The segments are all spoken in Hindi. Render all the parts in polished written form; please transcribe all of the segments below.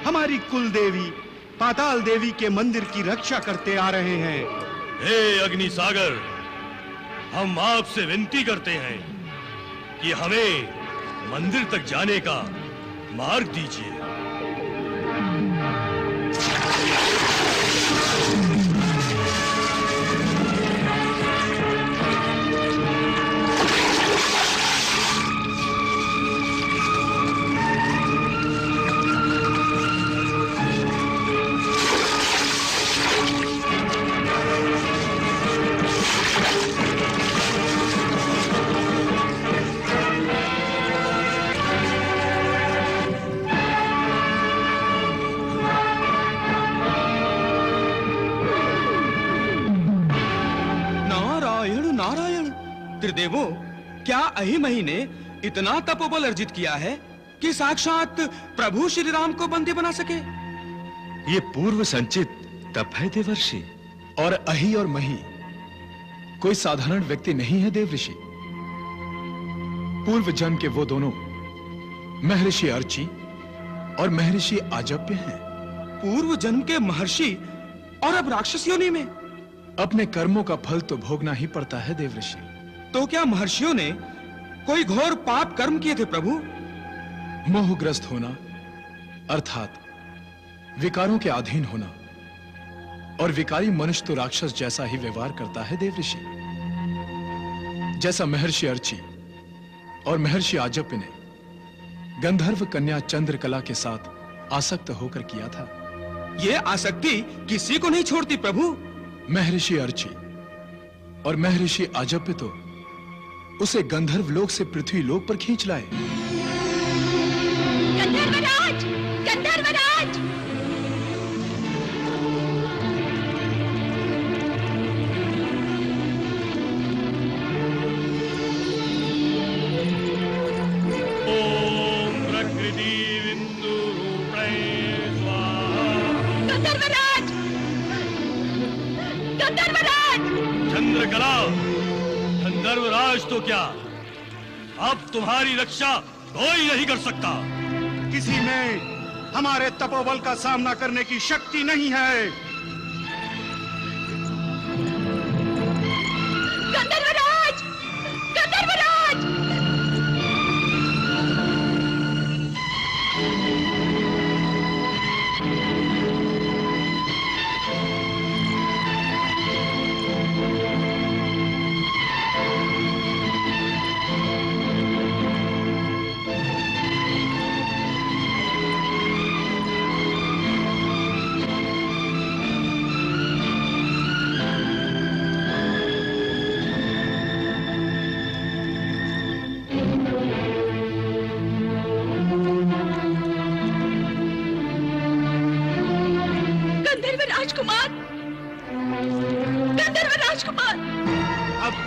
हमारी कुल देवी पाताल देवी के मंदिर की रक्षा करते आ रहे हैं। हे अग्निसागर, हम आपसे विनती करते हैं कि हमें मंदिर तक जाने का मार्ग दीजिए। त्रिदेवों, क्या अहिमहि ने इतना तपोबल अर्जित किया है कि साक्षात प्रभु श्री राम को बंदी बना सके? ये पूर्व संचित तप है देवर्षि। और अहि और मही कोई साधारण व्यक्ति नहीं है देवऋषि। पूर्व जन्म के वो दोनों महर्षि अर्ची और महर्षि आजप्य हैं। पूर्व जन्म के महर्षि और अब राक्षस योनि में। अपने कर्मों का फल तो भोगना ही पड़ता है देवऋषि। तो क्या महर्षियों ने कोई घोर पाप कर्म किए थे प्रभु? मोहग्रस्त होना अर्थात विकारों के अधीन होना, और विकारी मनुष्य तो राक्षस जैसा ही व्यवहार करता है देवऋषि। जैसा महर्षि अर्ची और महर्षि आजप्य ने गंधर्व कन्या चंद्रकला के साथ आसक्त होकर किया था। यह आसक्ति किसी को नहीं छोड़ती प्रभु। महर्षि अर्ची और महर्षि आजप्य तो उसे गंधर्व लोक से पृथ्वी लोक पर खींच लाए। गंधर्वराज! गंधर्वराज! ओम प्रकृति बिंदु रूपणे स्वाहा। गंधर्वराज! गंधर्वराज! चंद्रकला, गंधर्वराज तो क्या, अब तुम्हारी रक्षा कोई नहीं कर सकता। किसी में हमारे तपोबल का सामना करने की शक्ति नहीं है। गंधर्वराज! गंधर्वराज!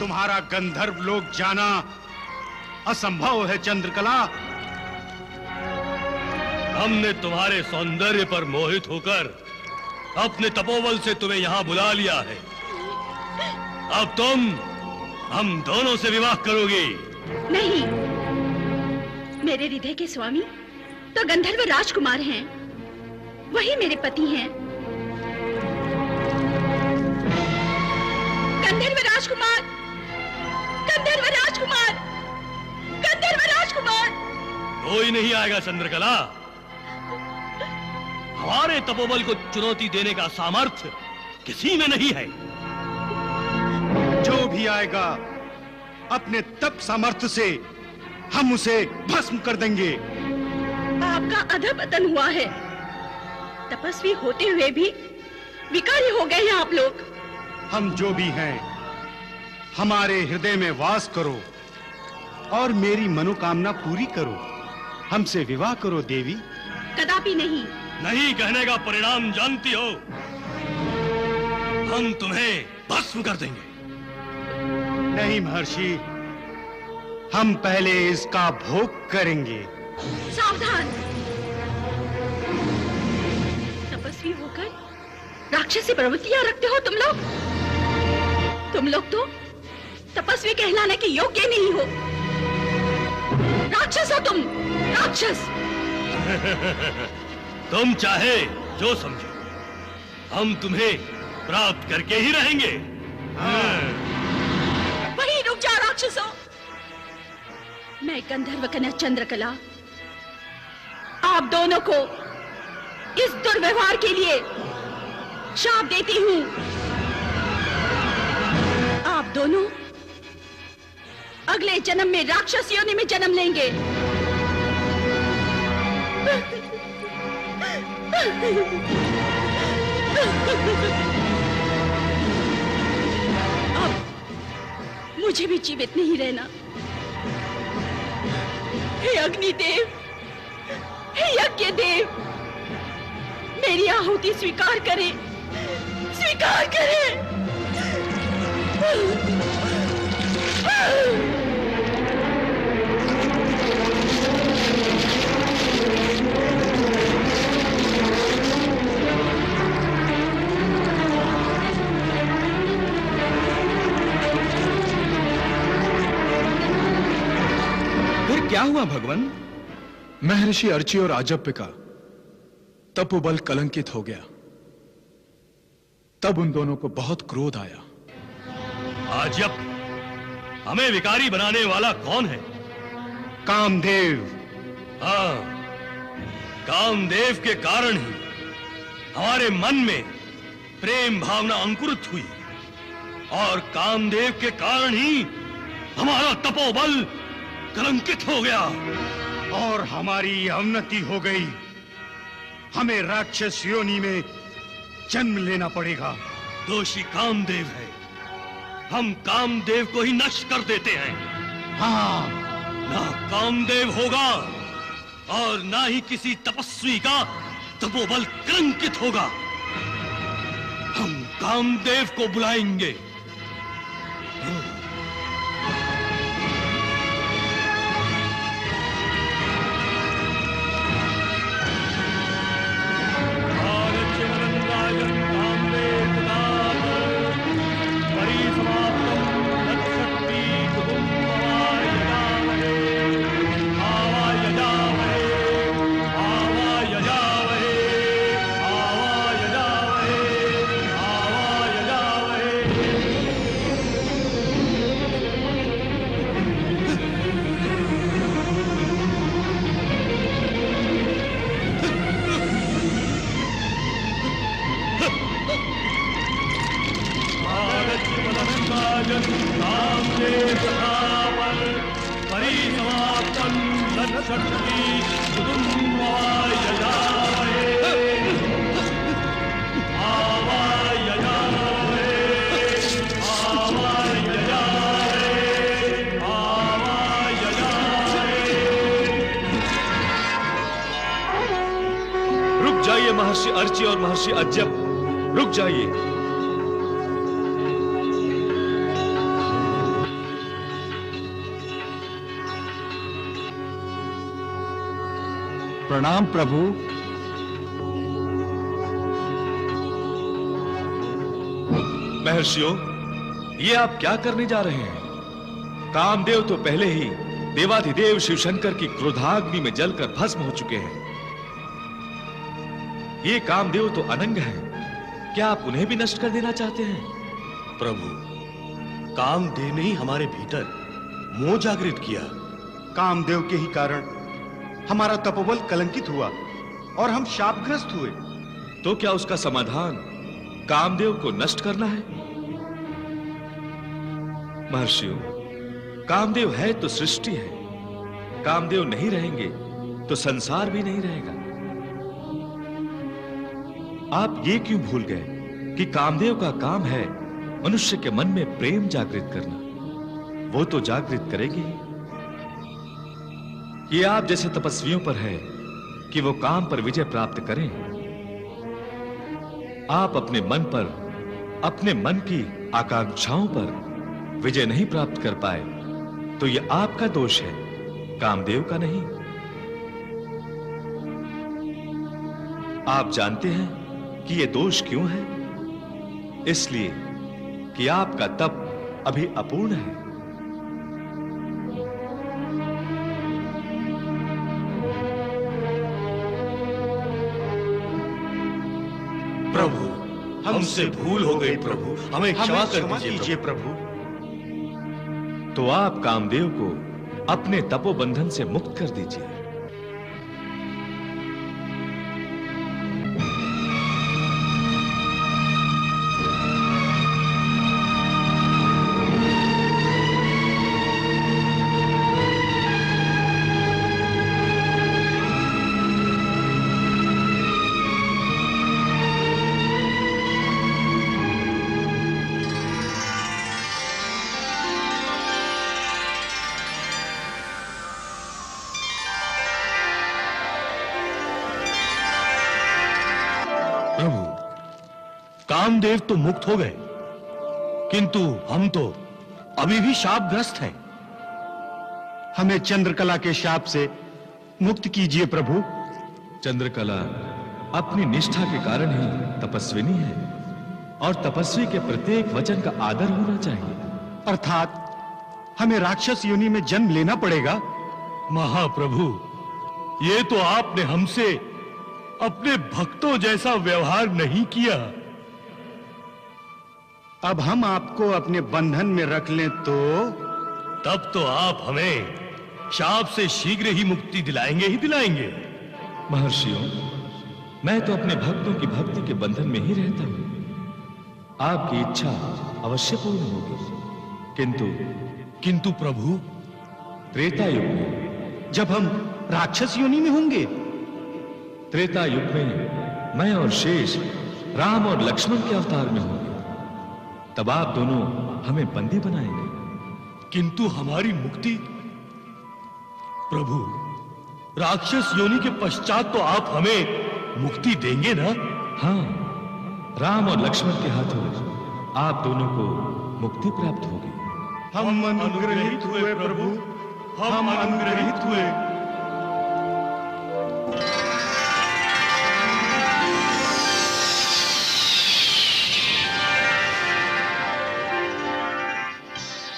तुम्हारा गंधर्व लोक जाना असंभव है चंद्रकला। हमने तुम्हारे सौंदर्य पर मोहित होकर अपने तपोबल से तुम्हें यहाँ बुला लिया है। अब तुम हम दोनों से विवाह करोगी? नहीं, मेरे हृदय के स्वामी तो गंधर्व राजकुमार हैं, वही मेरे पति हैं। गंधर्व राजकुमार, गंधर्व राजकुमार, गंधर्व राजकुमार। कोई नहीं आएगा चंद्रकला। हमारे तपोबल को चुनौती देने का सामर्थ्य किसी में नहीं है। जो भी आएगा अपने तप सामर्थ्य से हम उसे भस्म कर देंगे। आपका अधपतन हुआ है। तपस्वी होते हुए भी विकारी हो गए हैं आप लोग। हम जो भी हैं, हमारे हृदय में वास करो और मेरी मनोकामना पूरी करो। हमसे विवाह करो देवी। कदापि नहीं। नहीं कहने का परिणाम जानती हो। हम तुम्हें भस्म कर देंगे। नहीं महर्षि, हम पहले इसका भोग करेंगे। सावधान! तपस्वी होकर राक्षसी प्रवृत्तियां रखते हो तुम लोग। तुम लोग तो तपस्वी कहलाने के योग्य नहीं हो। राक्षस हो तुम, राक्षस। तुम चाहे जो समझो, हम तुम्हें प्राप्त करके ही रहेंगे। वहीं रुक जा राक्षसों। मैं गंधर्व कन्या चंद्रकला आप दोनों को इस दुर्व्यवहार के लिए शाप देती हूं। आप दोनों अगले जन्म में राक्षस योनि में जन्म लेंगे। अब मुझे भी जीवित नहीं रहना। हे अग्निदेव, हे यज्ञदेव, मेरी आहुति स्वीकार करें, स्वीकार करें। फिर क्या हुआ भगवान? महर्षि अर्ची और आजप्य का तपोबल कलंकित हो गया। तब उन दोनों को बहुत क्रोध आया। आजब हमें विकारी बनाने वाला कौन है? कामदेव। हाँ, कामदेव के कारण ही हमारे मन में प्रेम भावना अंकुरित हुई और कामदेव के कारण ही हमारा तपोबल कलंकित हो गया और हमारी अवनति हो गई। हमें राक्षस योनि में जन्म लेना पड़ेगा। दोषी कामदेव है। हम कामदेव को ही नष्ट कर देते हैं। हाँ, ना कामदेव होगा और ना ही किसी तपस्वी का तपोबल कलंकित होगा। हम कामदेव को बुलाएंगे। महर्षि अर्ची और महर्षि अज्जब, रुक जाइए। प्रणाम प्रभु। महर्षियों, ये आप क्या करने जा रहे हैं? कामदेव तो पहले ही देवाधिदेव शिवशंकर की क्रोधाग्नि में जलकर भस्म हो चुके हैं। ये कामदेव तो अनंग हैं। क्या आप उन्हें भी नष्ट कर देना चाहते हैं? प्रभु, कामदेव ने ही हमारे भीतर मोह जागृत किया। कामदेव के ही कारण हमारा तपोबल कलंकित हुआ और हम शापग्रस्त हुए। तो क्या उसका समाधान कामदेव को नष्ट करना है? महर्षियों, कामदेव है तो सृष्टि है। कामदेव नहीं रहेंगे तो संसार भी नहीं रहेगा। आप ये क्यों भूल गए कि कामदेव का काम है मनुष्य के मन में प्रेम जागृत करना? वो तो जागृत करेगी ही। ये आप जैसे तपस्वियों पर है कि वो काम पर विजय प्राप्त करें। आप अपने मन पर, अपने मन की आकांक्षाओं पर विजय नहीं प्राप्त कर पाए तो ये आपका दोष है, कामदेव का नहीं। आप जानते हैं कि ये दोष क्यों है? इसलिए कि आपका तप अभी अपूर्ण है। प्रभु, हमसे भूल हो गई प्रभु, हमें क्षमा कर दीजिए प्रभु। तो आप कामदेव को अपने तपोबंधन से मुक्त कर दीजिए। कामदेव तो मुक्त हो गए, किंतु हम तो अभी भी शापग्रस्त हैं। हमें चंद्रकला के शाप से मुक्त कीजिए प्रभु। चंद्रकला अपनी निष्ठा के कारण ही तपस्विनी है और तपस्वी के प्रत्येक वचन का आदर होना चाहिए। अर्थात हमें राक्षस योनि में जन्म लेना पड़ेगा। महाप्रभु, ये तो आपने हमसे अपने भक्तों जैसा व्यवहार नहीं किया। अब हम आपको अपने बंधन में रख लें तो? तब तो आप हमें शाप से शीघ्र ही मुक्ति दिलाएंगे ही दिलाएंगे। महर्षियों, मैं तो अपने भक्तों की भक्ति के बंधन में ही रहता हूं। आपकी इच्छा अवश्य पूर्ण होगी। किंतु प्रभु, त्रेता युग में जब हम राक्षस योनि में होंगे? त्रेता युग में मैं और शेष राम और लक्ष्मण के अवतार में होंगे। तब आप दोनों हमें बंदी बनाएंगे। किंतु हमारी मुक्ति? प्रभु, राक्षस योनि के पश्चात तो आप हमें मुक्ति देंगे ना? हाँ, राम और लक्ष्मण के हाथों आप दोनों को मुक्ति प्राप्त होगी। हम अनुग्रहित हुए प्रभु, हम अनुग्रहित हुए।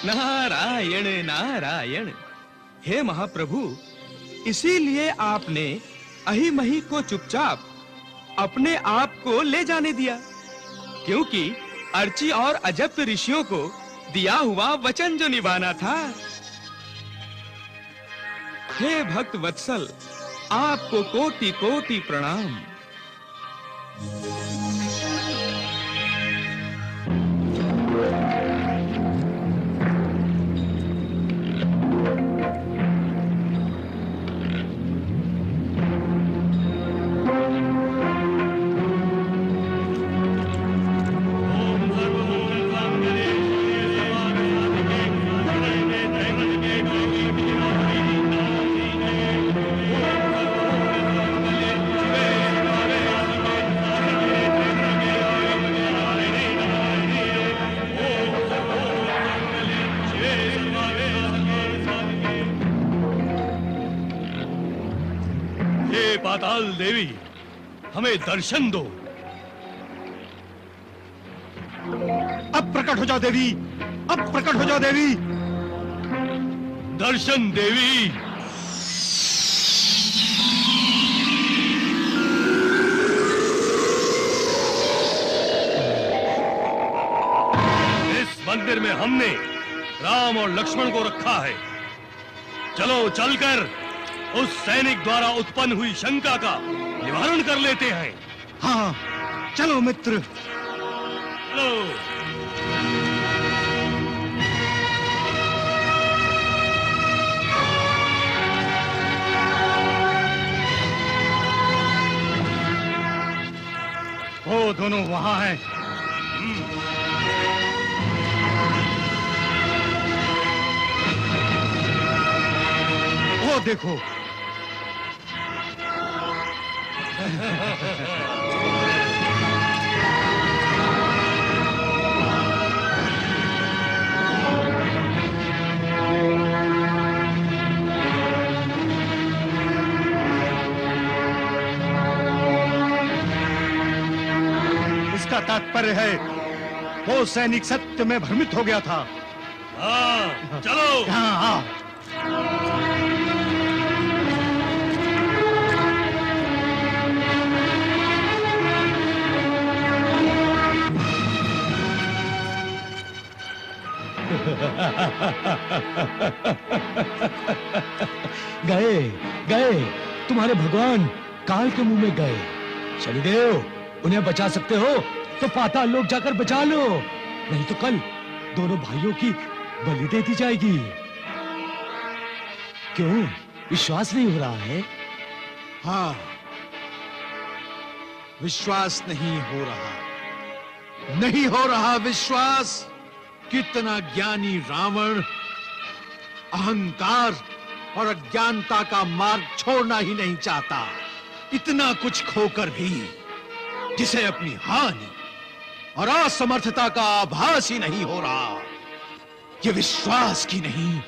नारायण नारायण। हे महाप्रभु, इसीलिए आपने अहिमहि को चुपचाप अपने आप को ले जाने दिया, क्योंकि अर्ची और अजप्य ऋषियों को दिया हुआ वचन जो निभाना था। हे भक्त वत्सल, आपको कोटि कोटि प्रणाम। पाताल देवी, हमें दर्शन दो। अब प्रकट हो जाओ देवी, अब प्रकट हो जाओ देवी। दर्शन देवी। इस मंदिर में हमने राम और लक्ष्मण को रखा है। चलो चलकर उस सैनिक द्वारा उत्पन्न हुई शंका का निवारण कर लेते हैं। हाँ, चलो मित्र, चलो। वो दोनों वहां हैं। वो देखो। इसका तात्पर्य है वो सैनिक सत्य में भ्रमित हो गया था। हाँ, चलो। हाँ हाँ। गए गए, तुम्हारे भगवान काल के मुंह में गए। शनिदेव, उन्हें बचा सकते हो तो पाताल लोक जाकर बचा लो, नहीं तो कल दोनों भाइयों की बलि दे दी जाएगी। क्यों, विश्वास नहीं हो रहा है? हाँ, विश्वास नहीं हो रहा, नहीं हो रहा विश्वास। कितना ज्ञानी रावण अहंकार और अज्ञानता का मार्ग छोड़ना ही नहीं चाहता। इतना कुछ खोकर भी जिसे अपनी हानि और असमर्थता का आभास ही नहीं हो रहा। ये विश्वास की नहीं,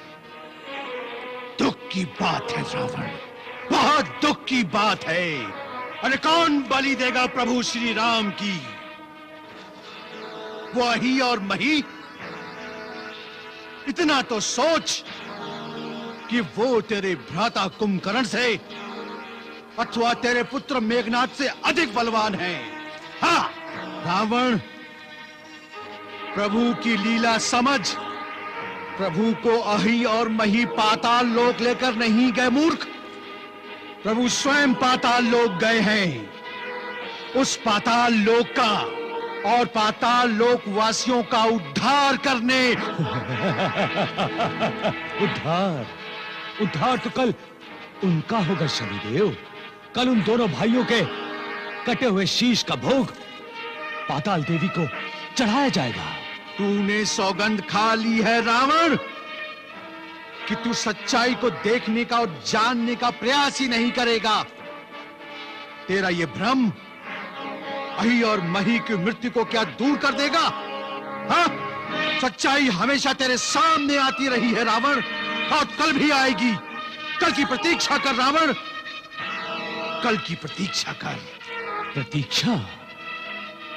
दुख की बात है रावण, बहुत दुख की बात है। अरे कौन बलि देगा प्रभु श्री राम की? वो अही और मही? इतना तो सोच कि वो तेरे भ्राता कुंभकर्ण से अथवा तेरे पुत्र मेघनाथ से अधिक बलवान है। हाँ रावण, प्रभु की लीला समझ। प्रभु को अही और मही पाताल लोक लेकर नहीं गए मूर्ख, प्रभु स्वयं पाताल लोक गए हैं। उस पाताल लोक का और पाताल लोक वासियों का उद्धार करने। उद्धार? उद्धार तो कल उनका होगा शनिदेव। कल उन दोनों भाइयों के कटे हुए शीश का भोग पाताल देवी को चढ़ाया जाएगा। तूने सौगंध खा ली है रावण कि तू सच्चाई को देखने का और जानने का प्रयास ही नहीं करेगा। तेरा ये भ्रम अही और मही की मृत्यु को क्या दूर कर देगा? हाँ? सच्चाई हमेशा तेरे सामने आती रही है रावण, और कल भी आएगी। कल की प्रतीक्षा कर रावण, कल की प्रतीक्षा कर। प्रतीक्षा?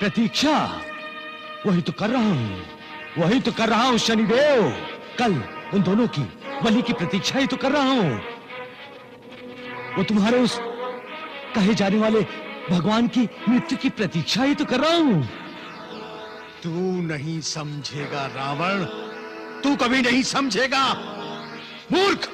प्रतीक्षा वही तो कर रहा हूं, वही तो कर रहा हूं शनिदेव। कल उन दोनों की बलि की प्रतीक्षा ही तो कर रहा हूं। वो तुम्हारे उस कहे जाने वाले भगवान की मृत्यु की प्रतीक्षा ही तो कर रहा हूं। तू नहीं समझेगा रावण, तू कभी नहीं समझेगा मूर्ख।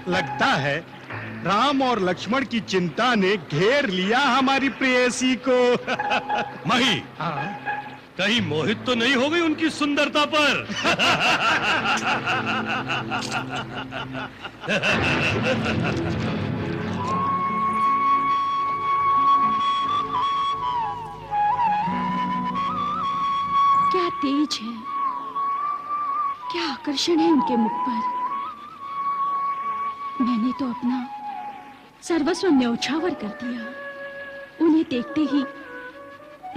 लगता है राम और लक्ष्मण की चिंता ने घेर लिया हमारी प्रेयसी को। मही, कहीं मोहित तो नहीं हो गई उनकी सुंदरता पर? क्या तेज है, क्या आकर्षण है उनके मुख पर। मैंने तो अपना सर्वस्व न्यौछावर कर दिया। उन्हें देखते ही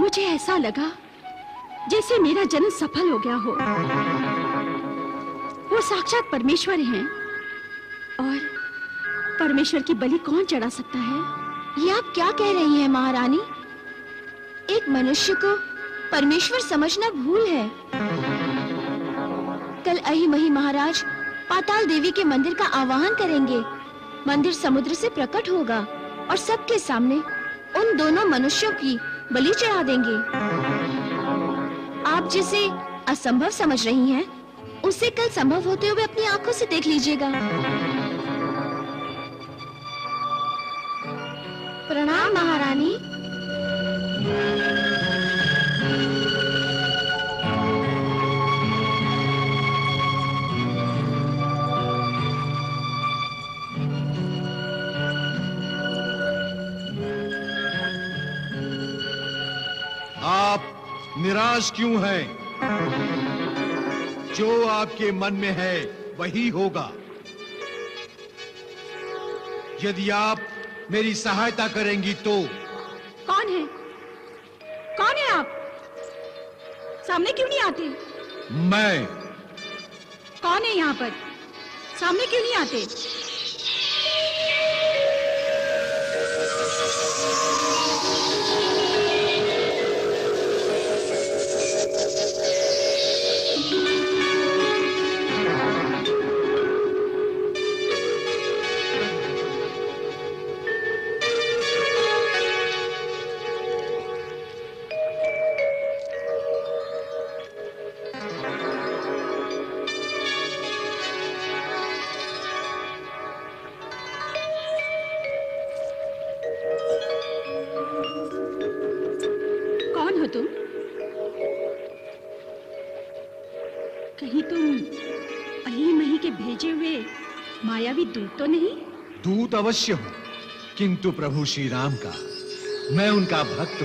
मुझे ऐसा लगा जैसे मेरा जन्म सफल हो गया हो। वो साक्षात परमेश्वर हैं, और परमेश्वर की बलि कौन चढ़ा सकता है? ये आप क्या कह रही हैं महारानी? एक मनुष्य को परमेश्वर समझना भूल है। कल अही मही महाराज पाताल देवी के मंदिर का आवाहन करेंगे। मंदिर समुद्र से प्रकट होगा और सबके सामने उन दोनों मनुष्यों की बलि चढ़ा देंगे। आप जिसे असंभव समझ रही हैं, उसे कल संभव होते हुए अपनी आंखों से देख लीजिएगा। प्रणाम महारानी। आप निराश क्यों हैं? जो आपके मन में है वही होगा। यदि आप मेरी सहायता करेंगी तो। कौन है? कौन है आप? सामने क्यों नहीं आते? मैं कौन है यहाँ पर? सामने क्यों नहीं आते? कौन हो तुम? कहीं तुम अही मही के भेजे हुए मायावी दूत तो नहीं? दूत अवश्य हूं, किंतु प्रभु श्री राम का। मैं उनका भक्त